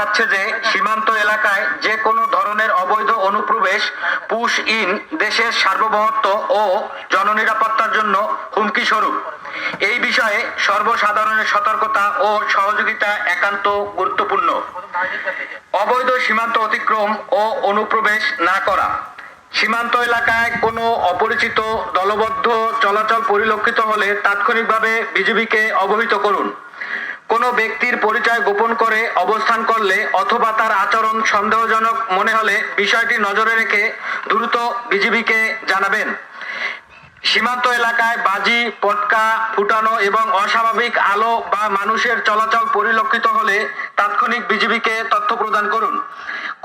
যাচ্ছে যে সীমান্ত এলাকায় যে কোনো ধরনের অবৈধ অনুপ্রবেশ পুশ ইন দেশের সার্বভৌমত্ব ও জননিরাপত্তার জন্য হুমকি স্বরূপ। এই বিষয়ে সর্বসাধারণের সতর্কতা ও সহযোগিতা একান্ত গুরুত্বপূর্ণ। অবৈধ সীমান্ত অতিক্রম ও অনুপ্রবেশ না করা। সীমান্ত এলাকায় কোনো অপরিচিত দলবদ্ধ চলাচল পরিলক্ষিত হলে তাৎক্ষণিকভাবে বিজিবিকে অবহিত করুন। কোনো ব্যক্তির পরিচয় গোপন করে অবস্থান করলে অথবা তার আচরণ সন্দেহজনক মনে হলে বিষয়টি নজরে রেখে দ্রুত বিজিবিকে জানাবেন। সীমান্ত এলাকায় বাজি, পটকা ফুটানো এবং অস্বাভাবিক আলো বা মানুষের চলাচল পরিলক্ষিত হলে তাৎক্ষণিক বিজিবিকে তথ্য প্রদান করুন।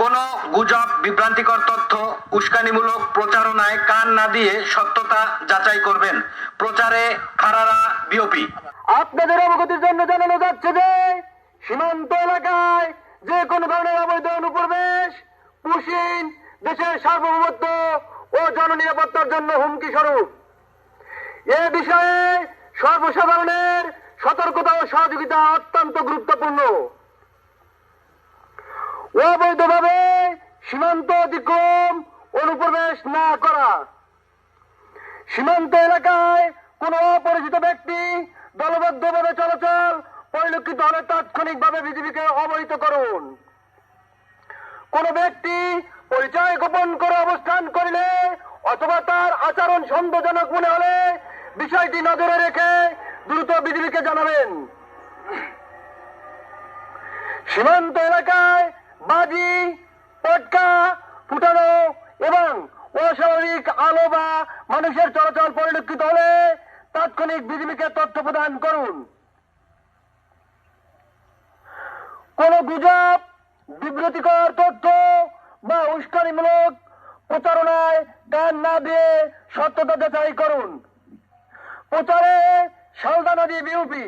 কোনো গুজব, বিভ্রান্তিকর তথ্য, উস্কানিমূলক প্রচারণায় কান না দিয়ে সত্যতা যাচাই করবেন। প্রচারে খারারা বিওপি। আপনাদের অবগতির জন্য জানানো যাচ্ছে যে সীমান্ত এলাকায় যে কোনো ধরনের অবৈধ অনুপ্রবেশ পুশিন দেশের সার্বভৌমত্ব ও জননিরাপত্তার জন্য হুমকি স্বরূপ। এ বিষয়ে সর্বসাধারণের সতর্কতা ও সহযোগিতা অত্যন্ত গুরুত্বপূর্ণ। অবৈধভাবে সীমান্ত অতিক্রম অনুপ্রবেশ না করা। সীমান্ত এলাকায় কোন অপরিচিত ব্যক্তি দলবদ্ধভাবে চলাচল পরিলক্ষিত হলে তাৎক্ষণিকভাবে বিজিবিকে অবহিত করুন। কোন ব্যক্তি পরিচয় গোপন করে অবস্থান করিলে অথবা তার আচরণ সন্দেহজনক মনে হলে বিষয়টি নজরে রেখে দ্রুত বিজিবিকে জানাবেন। সীমান্ত এলাকায় বাজি, পটকা ফুটানো এবং অস্বাভাবিক আলো বা মানুষের চলাচল পরিলক্ষিত হলে তাৎক্ষণিক বিজিবিকে তথ্য প্রদান করুন। কোন গুজব, বিব্রতিকর তথ্য বা উস্কানিমূলক প্রচারণায় কান না দিয়ে সত্যতা যাচাই করুন। প্রচারে সালদা নদী বিউপি।